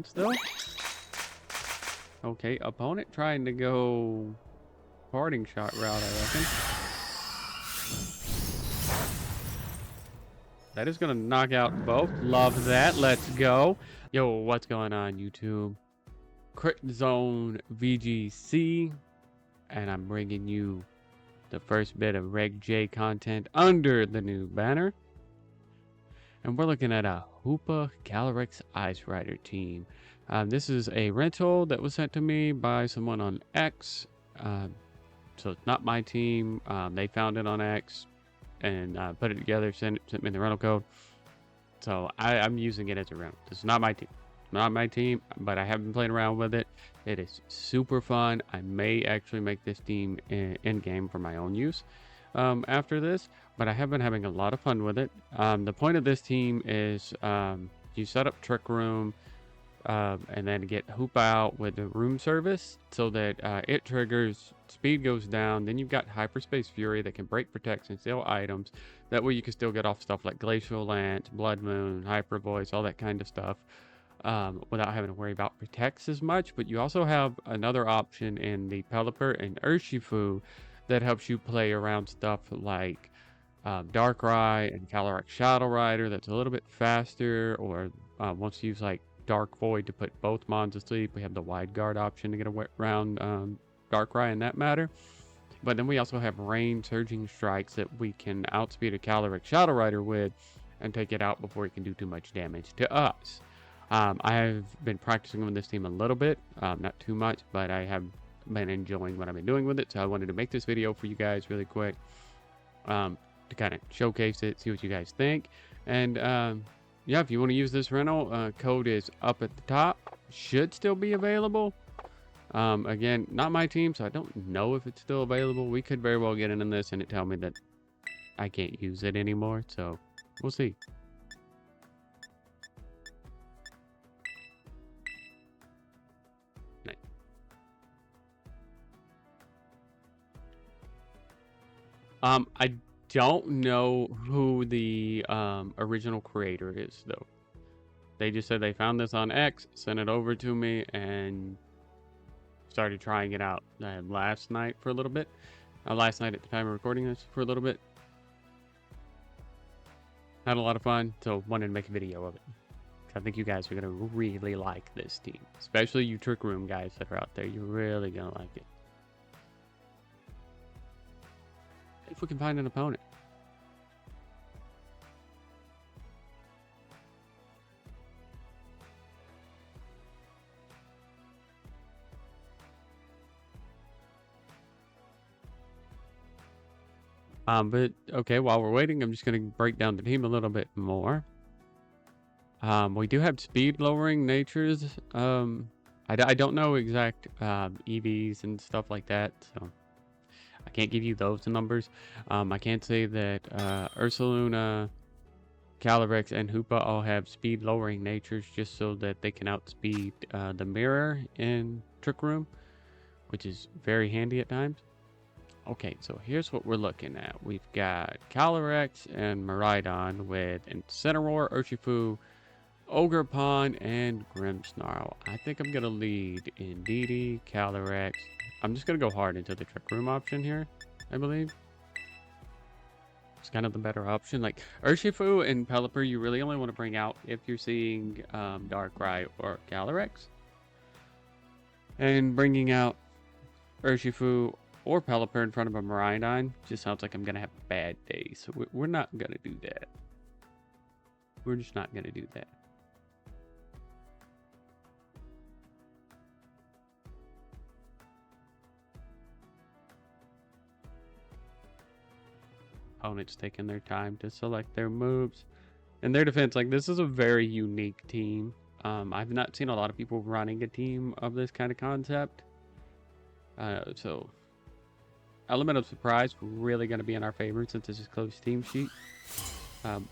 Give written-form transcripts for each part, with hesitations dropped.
Still? Okay, opponent trying to go parting shot route, I reckon. That is gonna knock out both. Love that. Let's go. Yo, what's going on, YouTube? Crit Zone VGC, and I'm bringing you the first bit of Reg J content under the new banner. And we're looking at a Hoopa Calyrex Ice Rider team. This is a rental that was sent to me by someone on X. So it's not my team. They found it on X and put it together, sent me the rental code. So I'm using it as a rental. This is not my team. Not my team, but I have been playing around with it. It is super fun. I may actually make this team in game for my own use after this, but I have been having a lot of fun with it. The point of this team is you set up Trick Room and then get Hoopa out with the room service so that it triggers, speed goes down. Then you've got Hyperspace Fury that can break, protect, and steal items. That way you can still get off stuff like Glacial Lance, Blood Moon, Hyper Voice, all that kind of stuff. Without having to worry about protects as much. But you also have another option in the Pelipper and Urshifu that helps you play around stuff like Darkrai and Calyrex Shadow Rider that's a little bit faster, or once you use like Dark Void to put both Mons asleep. We have the Wide Guard option to get around Darkrai in that matter. But then we also have Rain Surging Strikes that we can outspeed a Calyrex Shadow Rider with and take it out before it can do too much damage to us. I have been practicing with this team a little bit, not too much, but I have been enjoying what I've been doing with it. So I wanted to make this video for you guys really quick to kind of showcase it, see what you guys think. And yeah, if you want to use this rental, code is up at the top. Should still be available. Again, not my team, so I don't know if it's still available. We could very well get into this and it tell me that I can't use it anymore. So we'll see. I don't know who the original creator is, though. They just said they found this on X, sent it over to me, and started trying it out last night for a little bit. Last night at the time of recording this for a little bit. Had a lot of fun, so wanted to make a video of it. I think you guys are going to really like this team. Especially you Trick Room guys that are out there. You're really going to like it. If we can find an opponent. But okay, while we're waiting, I'm just going to break down the team a little bit more. We do have speed lowering natures. I don't know exact EVs and stuff like that, so I can't give you those numbers. I can say that Ursaluna, Calyrex, and Hoopa all have speed lowering natures just so that they can outspeed the mirror in Trick Room, which is very handy at times. Okay, so here's what we're looking at. We've got Calyrex and Miraidon with Incineroar, Urshifu, Ogerpon, and Grimmsnarl. I think I'm going to lead Indeedee, Calyrex. I'm just going to go hard into the Trick Room option here, I believe. It's kind of the better option. Like, Urshifu and Pelipper, you really only want to bring out if you're seeing Darkrai or Calyrex. And bringing out Urshifu or Pelipper in front of a Miraidon just sounds like I'm going to have a bad day. So we're not going to do that. We're just not going to do that. Opponents taking their time to select their moves. In their defense, like, this is a very unique team. I've not seen a lot of people running a team of this kind of concept. So element of surprise really going to be in our favor since this is closed team sheet.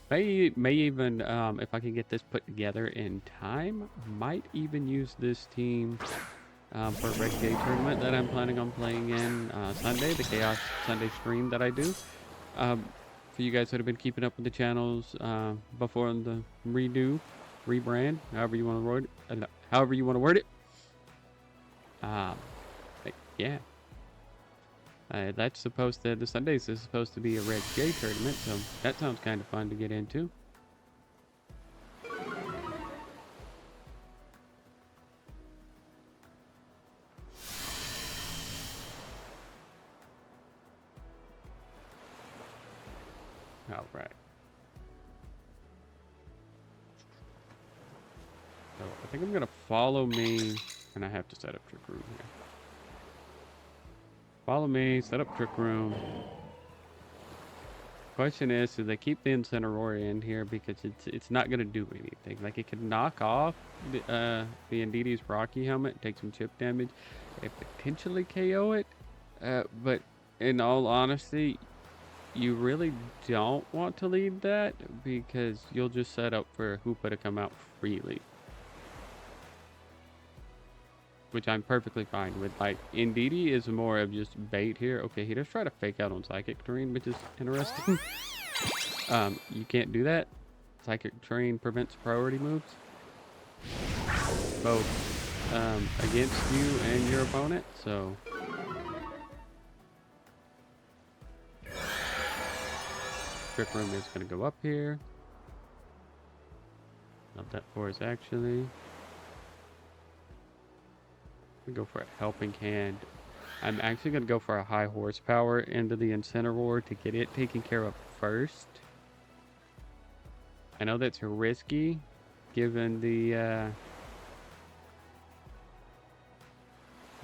May even, if I can get this put together in time, might even use this team for a Reg J tournament that I'm planning on playing in Sunday, the Chaos Sunday stream that I do. For you guys that have been keeping up with the channels before the redo, rebrand, however you want to word it. However you want to word it. But yeah. That's supposed to, the Sundays is supposed to be a Reg J tournament, so that sounds kind of fun to get into. All right. So I think I'm gonna follow me, and I have to set up Trick Room here. Follow me, set up Trick Room. Question is, do they keep the Incineroar in here because it's not gonna do anything? Like it could knock off the Indeedee's Rocky helmet, take some chip damage, it potentially KO it. But in all honesty, you really don't want to lead that because you'll just set up for Hoopa to come out freely. Which I'm perfectly fine with. Like, Indeedee is more of just bait here. Okay, he does try to fake out on Psychic Terrain, which is interesting. You can't do that. Psychic Terrain prevents priority moves. Both against you and your opponent, so... Trick Room is going to go up here. Love that for us, actually. We go for a Helping Hand. I'm actually going to go for a high horsepower into the Incineroar to get it taken care of first. I know that's risky, given the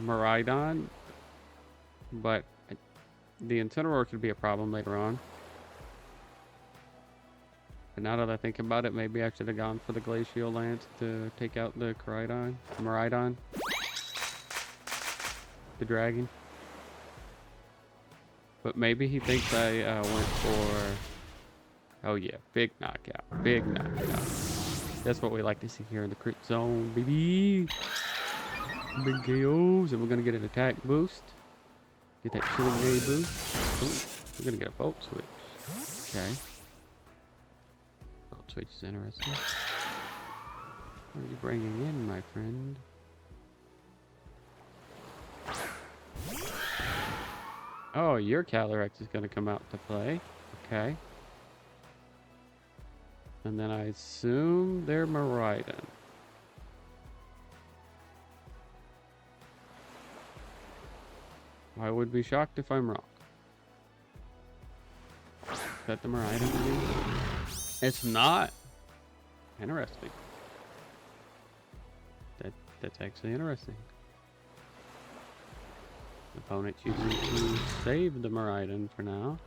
Miraidon, but the Incineroar could be a problem later on. But now that I think about it, maybe I should have gone for the Glacial Lance to take out the Miraidon. The dragon. But maybe he thinks I went for... Oh yeah, big knockout. Big knockout. That's what we like to see here in the crit zone, baby. Big KOs, and we're going to get an attack boost. Get that killing A boost. Ooh, we're going to get a Volt Switch. Okay. Volt Switch is interesting. What are you bringing in, my friend? Oh, your Calyrex is going to come out to play. Okay. And then I assume they're Miraidon. I would be shocked if I'm wrong. Is that the Miraidon? It's not. Interesting. That's actually interesting. Opponent choosing to save the Miraidon for now.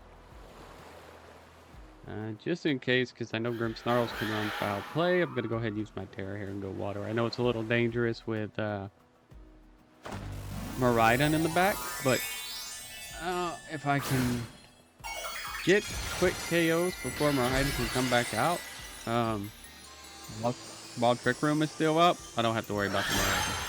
Just in case, because I know Grimmsnarls can run foul play, I'm going to go ahead and use my Terra here and go water. I know it's a little dangerous with Miraidon in the back, but if I can get quick KOs before Miraidon can come back out, while Trick Room is still up, I don't have to worry about the Miraidon.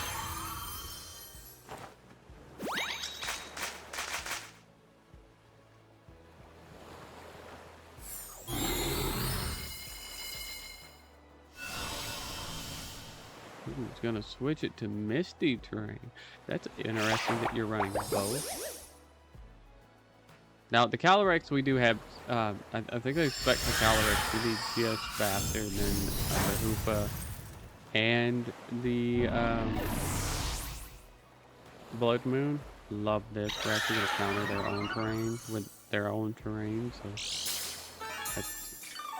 It's gonna switch it to Misty Terrain. That's interesting that you're running both. Now the Calyrex we do have. I think I expect the Calyrex to be just faster than the Hoopa and the Blood Moon. Love this. We're actually gonna counter their own terrain with their own terrain. So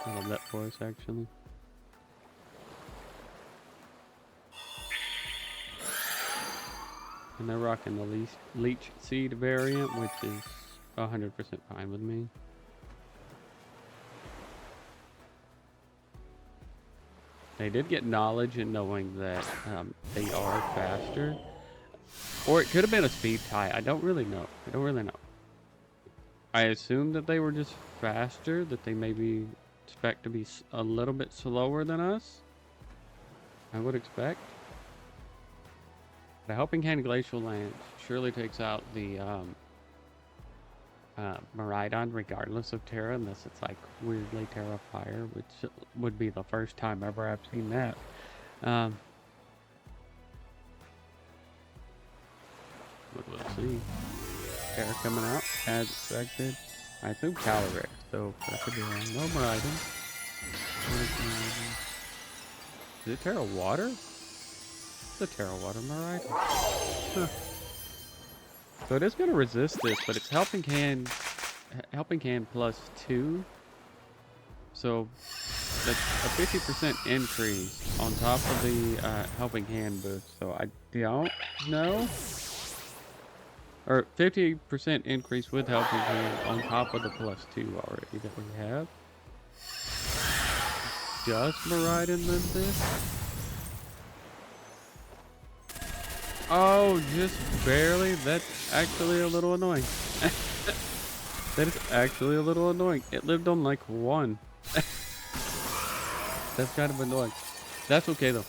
I love that for us actually. And they're rocking the Leech Seed variant, which is 100% fine with me. They did get knowledge in knowing that they are faster. Or it could have been a speed tie. I don't really know. I assume that they were just faster, that they maybe expect to be a little bit slower than us. I would expect. The Helping Hand Glacial Lance surely takes out the Miraidon regardless of Terra, unless it's like weirdly Terra Fire, which would be the first time ever I've seen that. But we'll see. Terra coming out as expected. I assume Calyrex, though that could be wrong. No Miraidon. Is it Terra Water? It's a Terra Water Miraidon. Huh. So it is going to resist this, but it's helping hand +2. So that's a 50% increase on top of the helping hand boost. So I don't know. Or 50% increase with helping hand on top of the +2 already that we have. Does Miraidon live this? Oh, just barely. That's actually a little annoying. That is actually a little annoying. It lived on like 1. That's kind of annoying. That's okay though.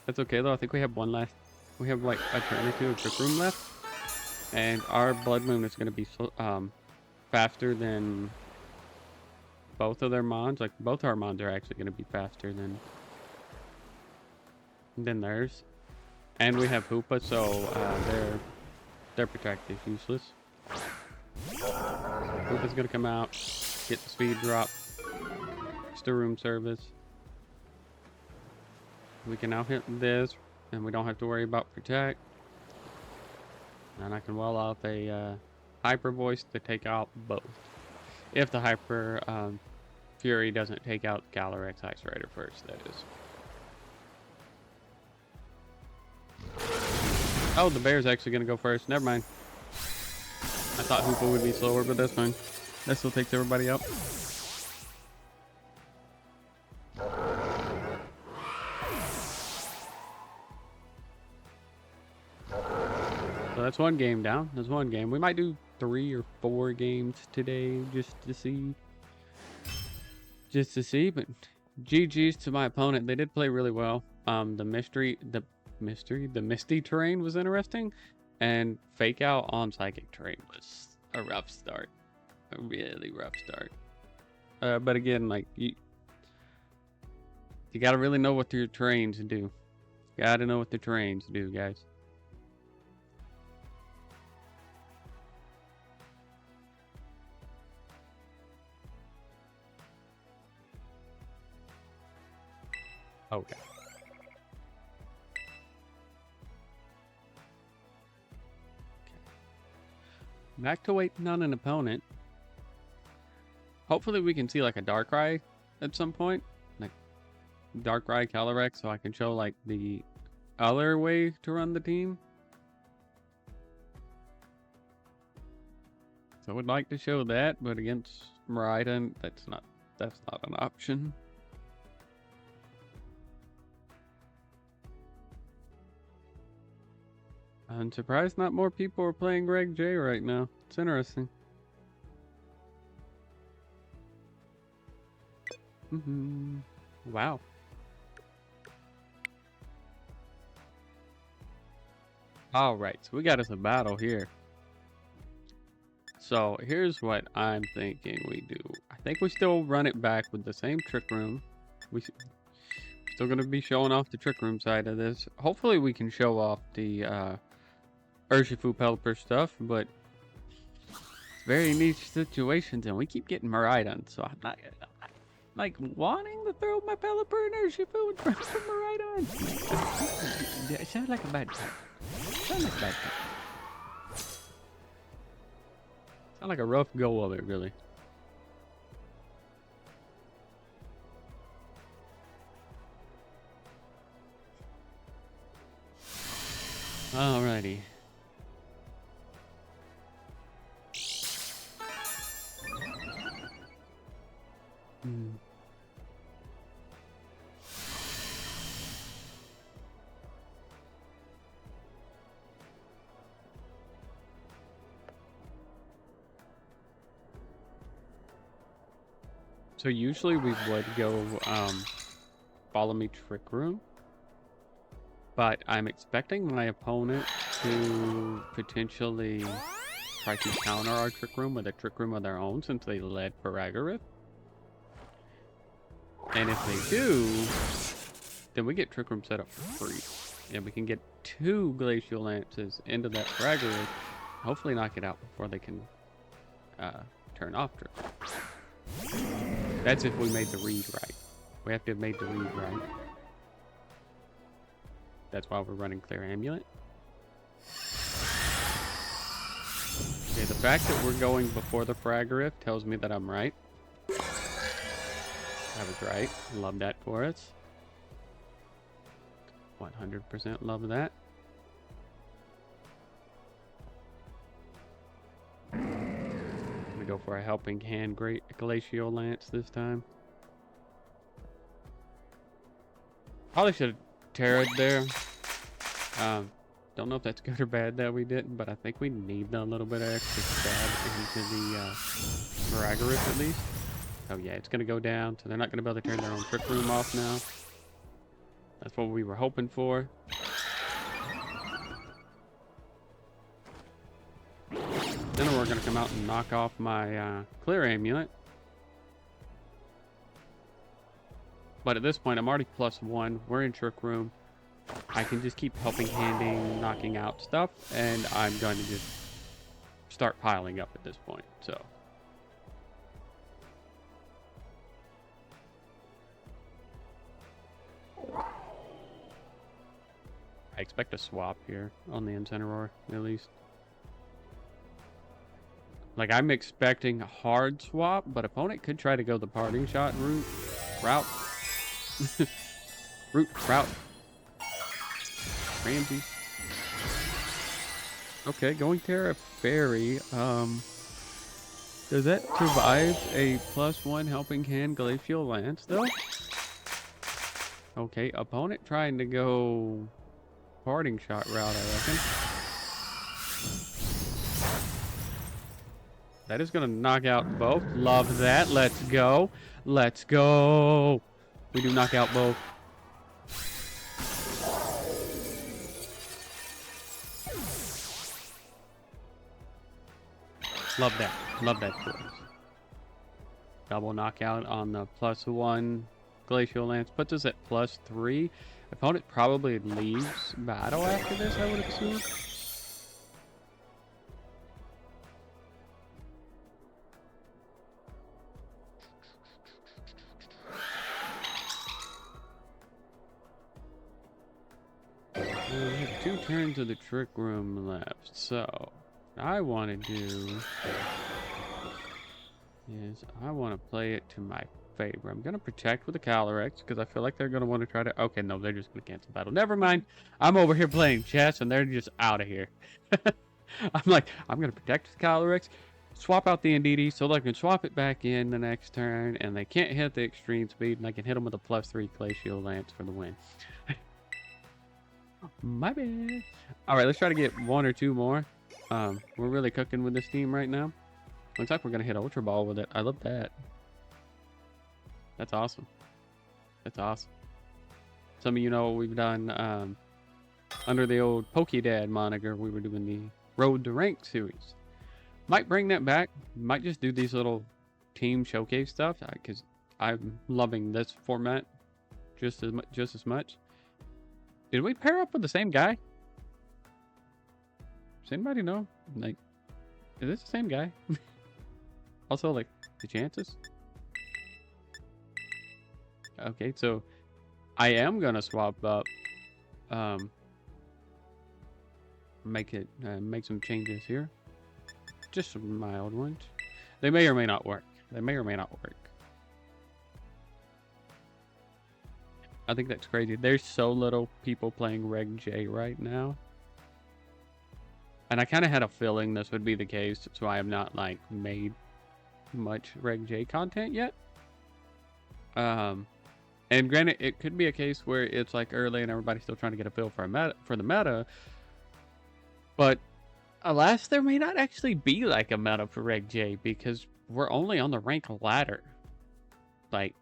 That's okay though. I think we have one last. We have like a turn or two of Trick Room left. And our Blood Moon is going to be faster than both of their mons. Like both our mons are actually going to be faster than theirs. And we have Hoopa, so their protect is useless. Hoopa's going to come out, get the speed drop, extra room service. We can now hit this, and we don't have to worry about protect. And I can well off a Hyper Voice to take out both. If the Hyper Fury doesn't take out Calyrex Ice Rider first, that is. Oh, the bear's actually going to go first. Never mind. I thought Hoopa would be slower, but that's fine. That still takes everybody out. So that's one game down. That's one game. We might do 3 or 4 games today just to see. But GG's to my opponent. They did play really well. The Misty terrain was interesting, and Fake Out on Psychic terrain was a rough start. A really rough start. But again, like you gotta really know what your terrains do. Gotta know what the terrains do, guys. Okay. Back to waiting on an opponent. Hopefully we can see like a Darkrai at some point. Like Darkrai, Calyrex, so I can show like the other way to run the team. So I would like to show that, but against Miraidon, that's not an option. I'm surprised not more people are playing Reg J right now. It's interesting. Wow. Alright, so we got us a battle here. So here's what I'm thinking we do. I think we still run it back with the same Trick Room. We're still going to be showing off the Trick Room side of this. Hopefully we can show off the Urshifu Pelipper stuff, but it's very niche situations, and we keep getting Miraidon, so I'm not like wanting to throw my Pelipper and Urshifu in front of Miraidon. It sounds like a bad time. Sounds like a bad time. Sounds like a rough go of it, really. Alrighty. So usually we would go follow me Trick Room, but I'm expecting my opponent to potentially try to counter our Trick Room with a Trick Room of their own since they led Paragarith. And if they do, then we get Trick Room set up for free. And we can get 2 Glacial Lances into that Paragarith, hopefully knock it out before they can turn off Trick Room. That's if we made the read right. We have to have made the read right. That's why we're running Clear Amulet. Okay, the fact that we're going before the Paragarith tells me that I'm right. I was right. Love that for us. 100% love that. I'm gonna go for a Helping Hand Great Glacial Lance this time. Probably should have Terra'd there. Don't know if that's good or bad that we didn't, but I think we need a little bit of extra stab into the Paragarith at least. Oh yeah, it's gonna go down, so they're not gonna be able to turn their own Trick Room off now. That's what we were hoping for. Then we're gonna come out and knock off my Clear Amulet. But at this point, I'm already +1. We're in Trick Room. I can just keep helping handing, knocking out stuff, and I'm going to just start piling up at this point. So I expect a swap here on the Incineroar, at least. Like, I'm expecting a hard swap, but opponent could try to go the Parting Shot route. Route. Ramsey. Okay, going Terra Fairy. Does that survive a +1 Helping Hand Glacial Lance, though? Okay, opponent trying to go Parting Shot route, I reckon. That is going to knock out both. Love that. Let's go. Let's go. We do knock out both. Love that. Love that for us. Double knockout on the +1 Glacial Lance. Puts us at +3. Opponent probably leaves battle after this, I would assume. We have 2 turns of the Trick Room left, so what I want to do is I want to play it to my favor. I'm going to protect with the Calyrex because I feel like they're going to want to try to... Okay, no, they're just going to cancel battle. Never mind. I'm over here playing chess and they're just out of here. I'm like, I'm going to protect with Calyrex, swap out the Indeedee so they can swap it back in the next turn and they can't hit the extreme speed and I can hit them with a +3 Glacial Lance for the win. My bad. Alright, let's try to get 1 or 2 more. We're really cooking with this team right now. Looks like we're going to hit Ultra Ball with it. I love that. That's awesome. That's awesome. Some of you know we've done under the old PokéDad moniker. We were doing the Road to Ranked series. Might bring that back. Might just do these little team showcase stuff because I'm loving this format just as much. Did we pair up with the same guy? Does anybody know? Like, is this the same guy? Also, like, the chances? Okay, so I am gonna swap up. Make some changes here. Just some mild ones. They may or may not work. They may or may not work. I think that's crazy. There's so little people playing Reg J right now. And I kind of had a feeling this would be the case, so I have not, like, made much Reg J content yet. And granted, it could be a case where it's, like, early and everybody's still trying to get a feel for the meta. But, alas, there may not actually be, like, a meta for Reg J because we're only on the rank ladder. Like,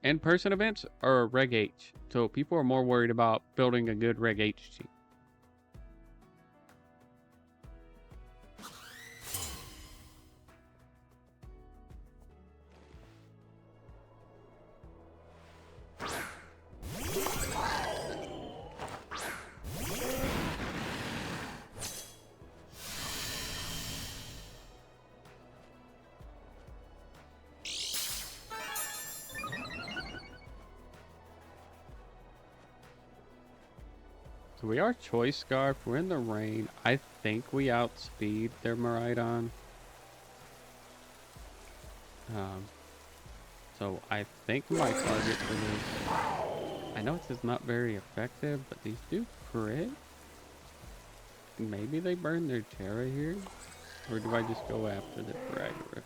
in-person events are Reg H, so people are more worried about building a good Reg H team. So we are Choice Scarf. We're in the rain. I think we outspeed their Miraidon. So I think my target for this... I know it says not very effective, but these do crit. Maybe they burn their Terra here? Or do I just go after the Fragorific?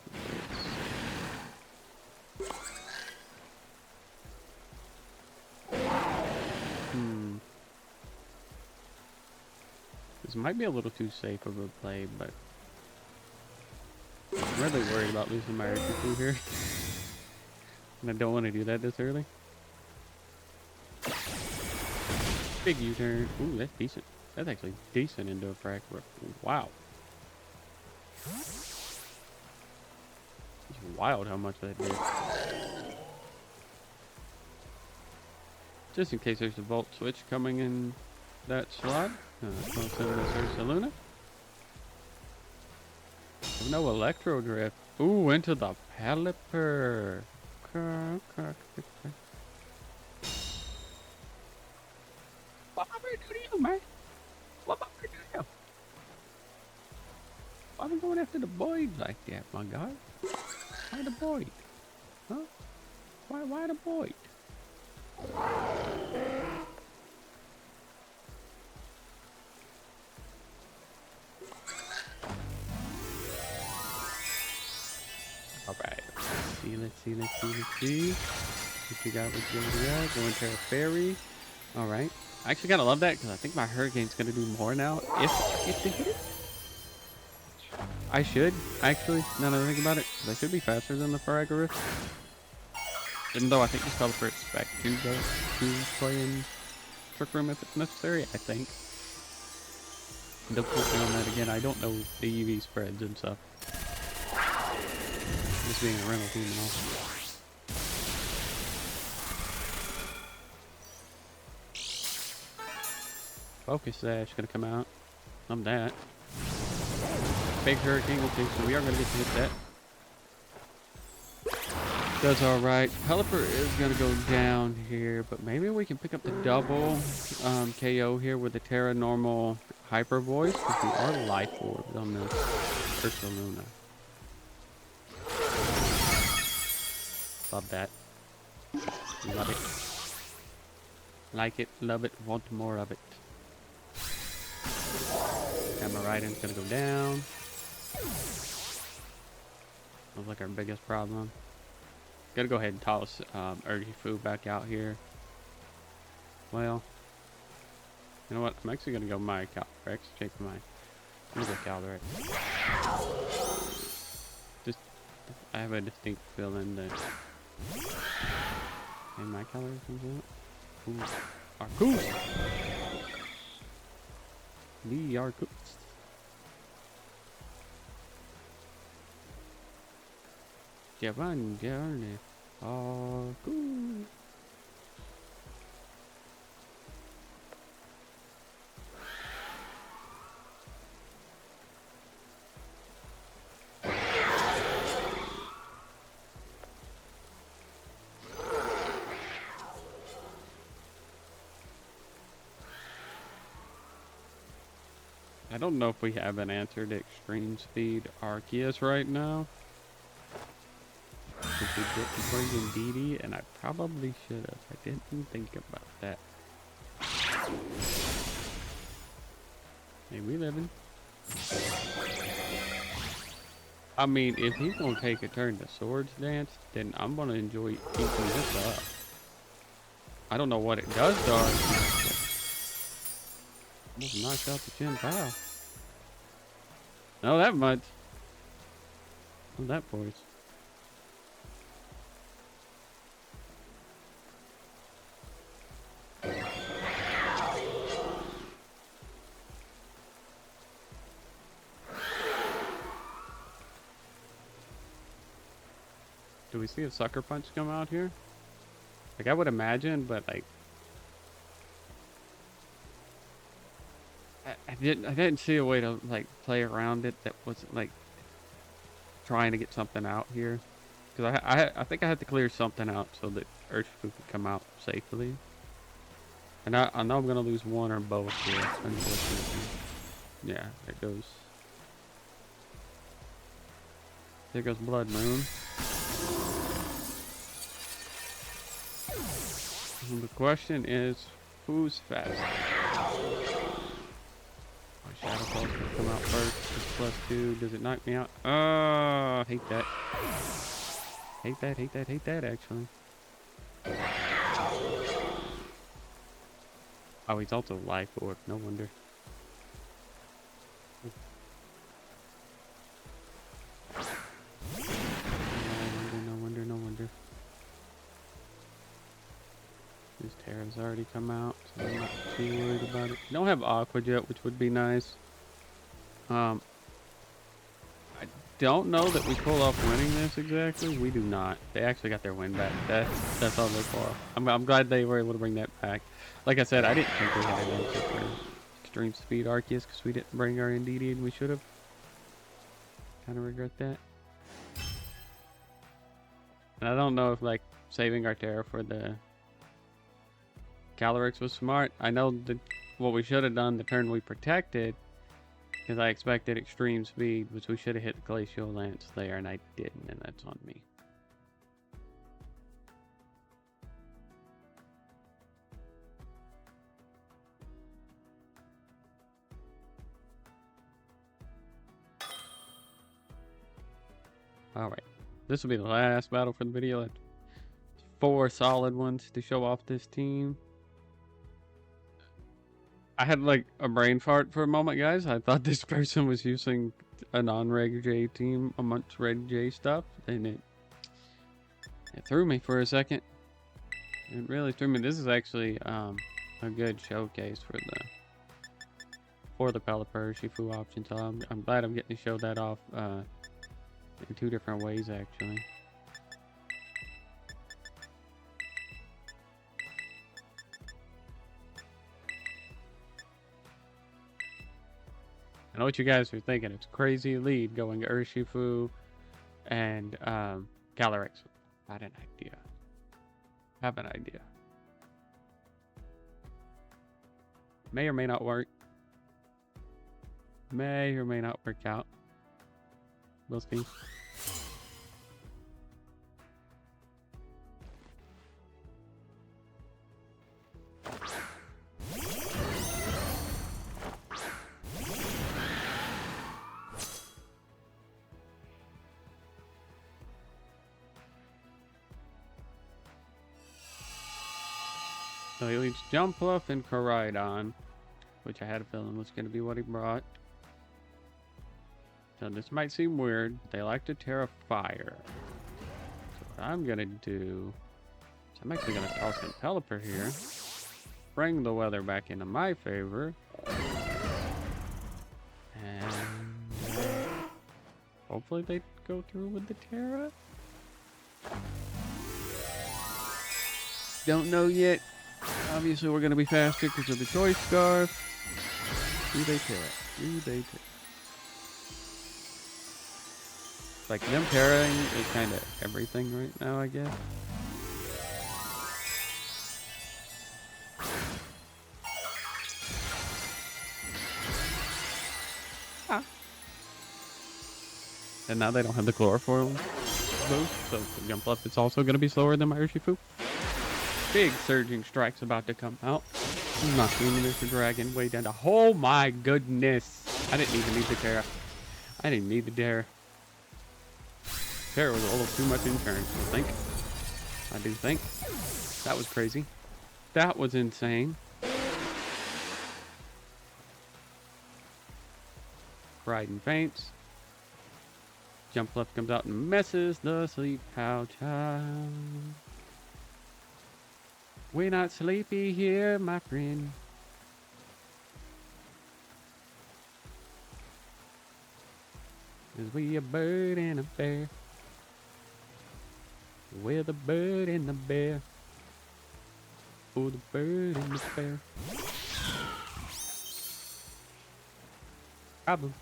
This might be a little too safe of a play, but I'm really worried about losing my Urshifu here. And I don't want to do that this early. Big U-turn. Ooh, that's decent. That's actually decent into a Fragorific. Wow. It's wild how much that did. Just in case there's a Volt Switch coming in that slot. Don't send this Ursaluna. No Electro Drift. Ooh, into the Pelipper. What am I doing to you, man? What am I doing to you? Why are we going after the Void like that, my guy? Why the Void? Huh? Why the Void? Alright, let's see. What you got, Going to a Fairy. Alright. I actually kind of love that because I think my Hurricane's going to do more now if they hit it. I should, actually, now that I think about it, because I should be faster than the Fragorific. Even though I think this Pelipper expect to go to play in Trick Room if it's necessary, I think. Don't quote me on that again, I don't know the EV spreads and stuff. Just being a rental team and all. Focus Sash gonna come out. I'm that. Big Hurricane, okay, so we are gonna get to hit that. Does alright. Pelipper is gonna go down here, but maybe we can pick up the double KO here with the Terra normal Hyper Voice, because we are Life Orbs on this Ursaluna. Love that. Love it. Like it, love it, want more of it. And Miraidon's gonna go down. Looks like our biggest problem. Gotta go ahead and toss Urshifu back out here. Well, you know what? I'm actually gonna go my Calyrex. Change my. I'm gonna go Calyrex. Just, I have a distinct feeling that. And my Calyrex comes out. Ooh, Arcus. The Arcus. Javan Jarne. Arcus. I don't know if we have an answer to Extreme Speed Arceus right now. We could get to bring in DD, and I probably should have. I didn't think about that. Hey, we living. I mean, if he's gonna take a turn to Swords Dance, then I'm gonna enjoy eating this up. I don't know what it does to Arceus. Almost knocked out the Chin Pow. Not that much. Not that voice. Do we see a Sucker Punch come out here? Like I would imagine, but like I didn't see a way to like play around it that wasn't like trying to get something out here, because I think I had to clear something out so that Urshifu could come out safely. And I know I'm gonna lose one or both here. Unfortunately. Yeah, there goes. There goes Blood Moon. And the question is, who's faster? My Shadow Pulse gonna come out first. It's +2. Does it knock me out? Oh, hate that. Hate that, hate that, hate that, actually. Oh, he's also Life Orb. No wonder. No wonder. This Terra's already come out, so I'm not too worried about it. Don't have Aqua Jet, which would be nice. I don't know that we pull off winning this exactly. We do not. They actually got their win back. That's all they pull off. I'm glad they were able to bring that back. Like I said, I didn't think we had an answer for Extreme Speed Arceus because we didn't bring our NDD and we should have. Kind of regret that. And I don't know if like saving our Terra for the Calyrex was smart. I know that what we should have done the turn we protected, because I expected extreme speed, which we should have hit the Glacial Lance there, and I didn't, and that's on me. Alright, this will be the last battle for the video. That's 4 solid ones to show off this team. I had like a brain fart for a moment, guys. I thought this person was using a non-Reg J team amongst Reg J stuff, and it threw me for a second. It really threw me. This is actually a good showcase for the Pelipper Shifu option. So I'm glad I'm getting to show that off in 2 different ways, actually. I know what you guys are thinking. It's crazy lead going Urshifu and Calyrex. I had an idea. Have an idea. May or may not work. May or may not work out. We'll see. So he leads Jumpluff and Koraidon, which I had a feeling was going to be what he brought. So this might seem weird. They like to Terra Fire. So what I'm going to do is I'm actually going to toss in Pelipper here. Bring the weather back into my favor. And hopefully they go through with the Terra. Don't know yet. Obviously, we're going to be faster because of the Choice Scarf. Do they Terra? Do they Terra? Like, them Terraing is kind of everything right now, I guess. Ah. And now they don't have the Chloroform boost, so Jumpluff is also going to be slower than my Urshifu. Big Surging Strike's about to come out. Knocking Mr. Dragon way down to... Oh my goodness! I didn't even need the Terra. I didn't need the Terra. Terra was a little too much in turn, I think. I do think. That was crazy. That was insane. Raiden faints. Jumpluff comes out and messes the sleep pouch out. We're not sleepy here, my friend. Cause we a bird and a bear. We're the bird and the bear. Oh, the bird and the bear. Problem.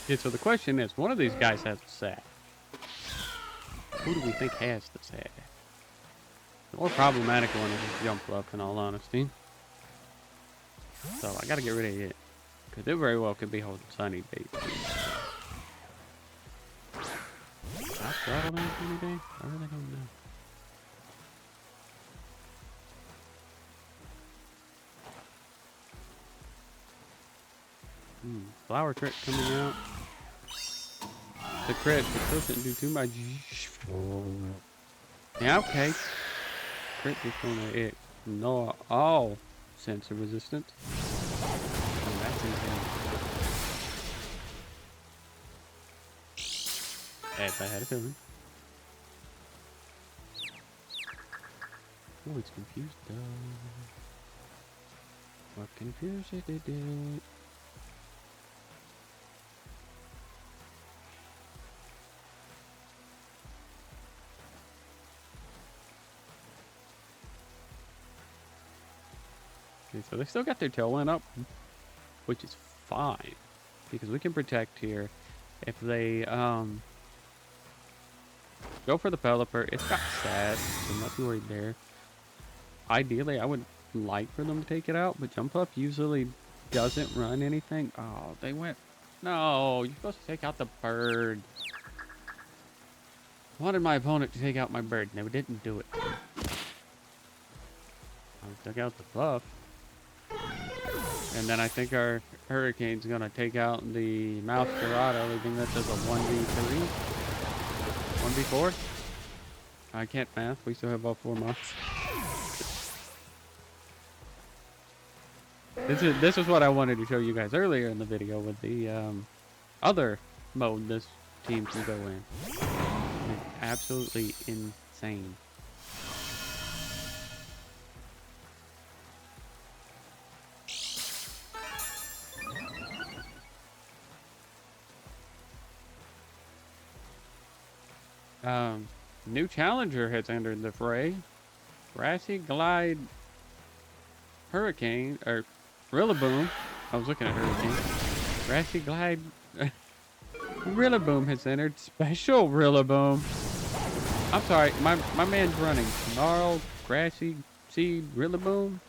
Yeah, so the question is, one of these guys has a sack. Who do we think has the sack? The more problematic one is Jump Bluff, in all honesty. So I gotta get rid of it. Because it very well could be holding Sunny Day. I throttle down Sunny Day? I really don't know. Flower crit coming out. The crit, but still shouldn't do too much. Yeah, okay. Crit just gonna ignore all sensor resistance. And that's insane. As I had a feeling. Oh, it's confused though. What confused it did. Okay, so they still got their tailwind up, which is fine, because we can protect here. If they go for the Pelipper, it's got sad, so I'm not too worried there. Ideally, I would like for them to take it out, but Jump Up usually doesn't run anything. Oh, they went. No, you're supposed to take out the bird. I wanted my opponent to take out my bird, and they didn't do it. I took out the buff. And then I think our Hurricane's gonna take out the Masquerado, leaving this as a 1v3? 1v4? I can't math, we still have all 4 months. This is what I wanted to show you guys earlier in the video with the other mode this team can go in. It's absolutely insane. New challenger has entered the fray. Grassy Glide Hurricane, or Rillaboom. I was looking at Hurricane. Grassy Glide Rillaboom has entered. Special Rillaboom. I'm sorry, my man's running. Gnarl, Grassy Seed, Rillaboom.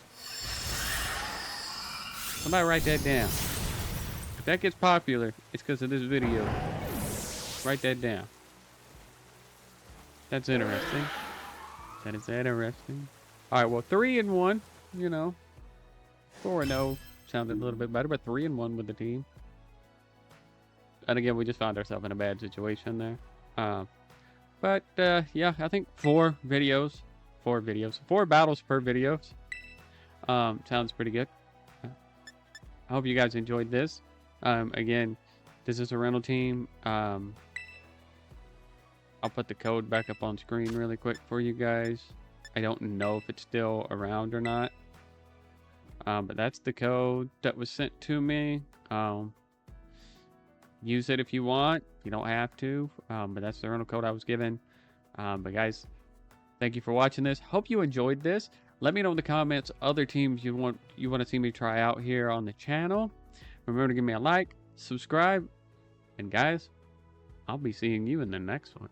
Somebody write that down. If that gets popular, it's because of this video. Write that down. That's interesting. That is interesting. Alright, well, 3-1, you know. 4-0 sounded a little bit better, but 3-1 with the team. And again, we just found ourselves in a bad situation there. But yeah, I think 4 battles per videos. Sounds pretty good. I hope you guys enjoyed this. Again, this is a rental team. I'll put the code back up on screen really quick for you guys. I don't know if it's still around or not. But that's the code that was sent to me. Use it if you want. You don't have to. But that's the rental code I was given. But guys, thank you for watching this. Hope you enjoyed this. Let me know in the comments other teams you want to see me try out here on the channel. Remember to give me a like, subscribe, and guys, I'll be seeing you in the next one.